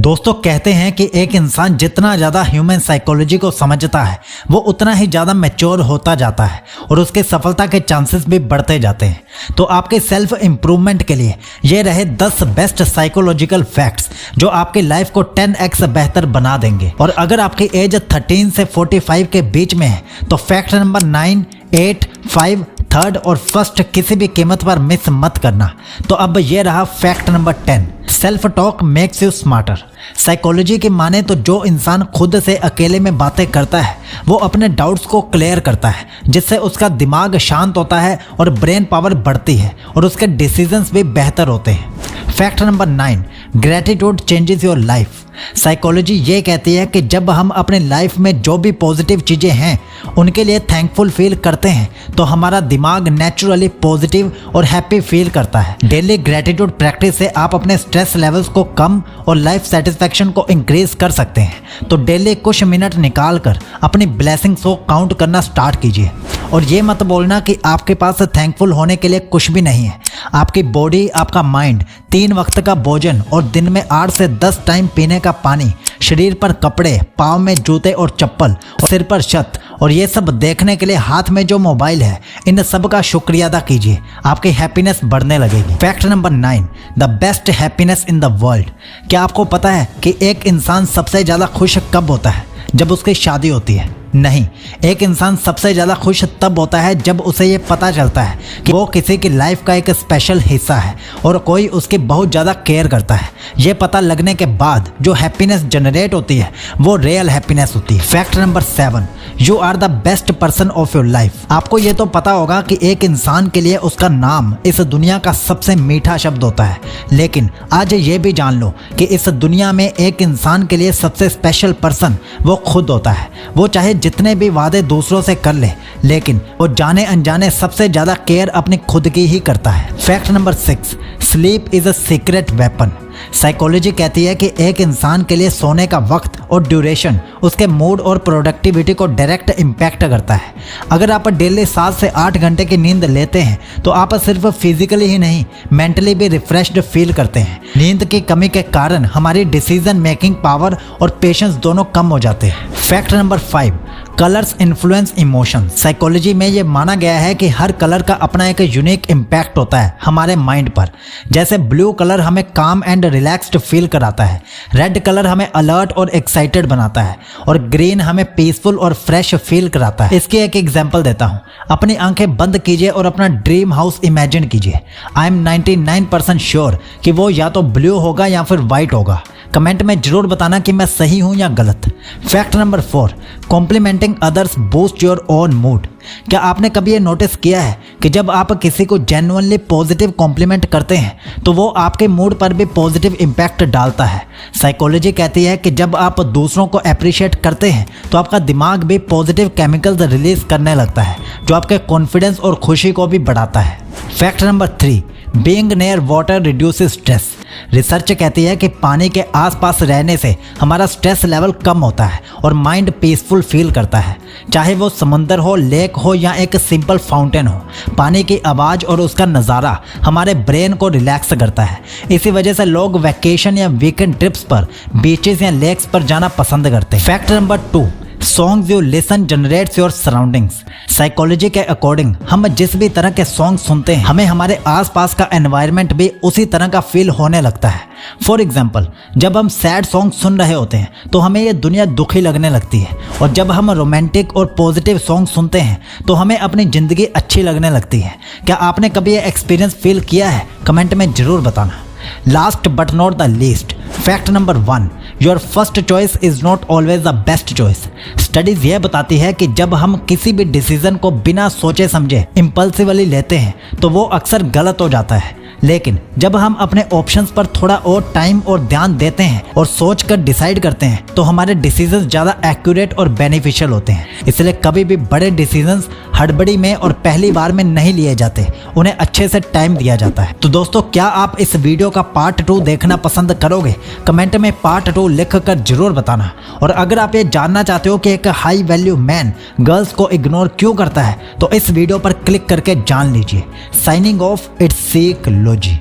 दोस्तों कहते हैं कि एक इंसान जितना ज़्यादा ह्यूमन साइकोलॉजी को समझता है वो उतना ही ज़्यादा मैच्योर होता जाता है और उसके सफलता के चांसेस भी बढ़ते जाते हैं। तो आपके सेल्फ इम्प्रूवमेंट के लिए ये रहे 10 बेस्ट साइकोलॉजिकल फैक्ट्स जो आपकी लाइफ को 10x बेहतर बना देंगे। और अगर आपकी एज 13 से 45 के बीच में है तो फैक्ट नंबर 9, 8, 5, 3rd और 1st किसी भी कीमत पर मिस मत करना। तो अब ये रहा fact number 10, self talk makes you smarter. Psychology की माने तो जो इंसान खुद से अकेले में बातें करता है वो अपने डाउट्स को क्लियर करता है, जिससे उसका दिमाग शांत होता है और ब्रेन पावर बढ़ती है और उसके डिसीजंस भी बेहतर होते हैं। Fact number 9, gratitude changes your life. Psychology ये कहती है कि जब हम अपने लाइफ में जो भी पॉजिटिव चीज़ें हैं उनके लिए थैंकफुल फील करते हैं तो हमारा दिमाग नेचुरली पॉजिटिव और हैप्पी फील करता है। डेली ग्रेटिट्यूड प्रैक्टिस से आप अपने स्ट्रेस लेवल्स को कम और लाइफ सेटिस्फैक्शन को इंक्रीज कर सकते हैं। तो डेली कुछ मिनट निकाल कर अपनी ब्लेसिंग्स को काउंट करना स्टार्ट कीजिए और ये मत बोलना कि आपके पास थैंकफुल होने के लिए कुछ भी नहीं है। आपकी बॉडी, आपका माइंड, 3 वक्त का भोजन और दिन में 8 से 10 टाइम पीने का पानी, शरीर पर कपड़े, पाँव में जूते और चप्पल और सिर पर छत और ये सब देखने के लिए हाथ में जो मोबाइल है, इन सब का शुक्रिया अदा कीजिए, आपकी हैप्पीनेस बढ़ने लगेगी। Fact number 9, the best happiness in the world. क्या आपको पता है कि एक इंसान सबसे ज़्यादा खुश कब होता है? जब उसकी शादी होती है? नहीं, एक इंसान सबसे ज़्यादा खुश तब होता है जब उसे ये पता चलता है कि वो किसी की लाइफ का एक स्पेशल हिस्सा है और कोई उसकी बहुत ज़्यादा केयर करता है। ये पता लगने के बाद जो हैप्पीनेस जनरेट होती है वो रियल हैप्पीनेस होती है। Fact number 7, you are the best person of your life. आपको ये तो पता होगा कि एक इंसान के लिए उसका नाम इस दुनिया का सबसे मीठा शब्द होता है, लेकिन आज ये भी जान लो कि इस दुनिया में एक इंसान के लिए सबसे स्पेशल पर्सन वो खुद होता है। वो चाहे जितने भी वादे दूसरों से कर ले, लेकिन वो जाने अनजाने सबसे ज़्यादा केयर अपनी खुद की ही करता है। Fact number 6, sleep is a secret weapon. Psychology कहती है कि एक इंसान के लिए सोने का वक्त और ड्यूरेशन उसके मूड और प्रोडक्टिविटी को डायरेक्ट इम्पैक्ट करता है। अगर आप डेली 7 से 8 घंटे की नींद लेते हैं तो आप सिर्फ फिजिकली ही नहीं, मेंटली भी रिफ्रेश्ड फील करते हैं। नींद की कमी के कारण हमारी डिसीजन मेकिंग पावर और पेशेंस दोनों कम हो जाते हैं। Fact number 5, colours influence emotion. Psychology में ये माना गया है कि हर कलर का अपना एक यूनिक इम्पैक्ट होता है हमारे माइंड पर। जैसे ब्लू कलर हमें काम एंड रिलैक्स्ड फील कराता है, रेड कलर हमें अलर्ट और एक्साइटेड बनाता है और ग्रीन हमें पीसफुल और फ्रेश फील कराता है। इसकी एक एग्जांपल देता हूँ। अपनी आंखें बंद कीजिए और अपना ड्रीम हाउस इमेजिन कीजिए। आई एम 99% श्योर कि वो या तो ब्लू होगा या फिर वाइट होगा। कमेंट में जरूर बताना कि मैं सही हूं या गलत। Fact number 4, complimenting others boost your own mood. क्या आपने कभी ये नोटिस किया है कि जब आप किसी को जेन्युइनली पॉजिटिव कॉम्प्लीमेंट करते हैं तो वो आपके मूड पर भी पॉजिटिव इम्पैक्ट डालता है। साइकोलॉजी कहती है कि जब आप दूसरों को अप्रिशिएट करते हैं तो आपका दिमाग भी पॉजिटिव केमिकल्स रिलीज करने लगता है जो आपके कॉन्फिडेंस और खुशी को भी बढ़ाता है। Fact number 3, being near water reduces stress. Research कहती है कि पानी के आसपास रहने से हमारा स्ट्रेस लेवल कम होता है और माइंड पीसफुल फील करता है। चाहे वो समंदर हो, लेक हो या एक सिंपल फाउंटेन हो, पानी की आवाज़ और उसका नज़ारा हमारे ब्रेन को रिलैक्स करता है। इसी वजह से लोग वैकेशन या वीकेंड ट्रिप्स पर बीचेस या लेक्स पर जाना पसंद करते हैं। Fact number 2, songs you listen generates your surroundings. Psychology के अकॉर्डिंग हम जिस भी तरह के सॉन्ग सुनते हैं हमें हमारे आसपास का एनवायरनमेंट भी उसी तरह का फील होने लगता है। फॉर एग्जाम्पल, जब हम सैड सॉन्ग सुन रहे होते हैं तो हमें ये दुनिया दुखी लगने लगती है और जब हम रोमांटिक और पॉजिटिव सॉन्ग सुनते हैं तो हमें अपनी ज़िंदगी अच्छी लगने लगती है। क्या आपने कभी ये एक्सपीरियंस फील किया है? कमेंट में ज़रूर बताना। Last but not the least, fact number 1, your first choice is not always the best choice. Studies यह बताती है कि जब हम किसी भी डिसीजन को बिना सोचे समझे इम्पल्सिवली लेते हैं तो वो अक्सर गलत हो जाता है, लेकिन जब हम अपने ऑप्शंस पर थोड़ा और टाइम और ध्यान देते हैं और सोच कर डिसाइड करते हैं तो हमारे डिसीजंस ज़्यादा एक्यूरेट और बेनिफिशियल होते हैं। इसलिए कभी भी बड़े डिसीजंस हड़बड़ी में और पहली बार में नहीं लिए जाते, उन्हें अच्छे से टाइम दिया जाता है। तो दोस्तों, क्या आप इस वीडियो का पार्ट 2 देखना पसंद करोगे? कमेंट में पार्ट 2 लिख कर जरूर बताना। और अगर आप ये जानना चाहते हो कि एक हाई वैल्यू मैन गर्ल्स को इग्नोर क्यों करता है तो इस वीडियो पर क्लिक करके जान लीजिए। Signing off, it's psychology.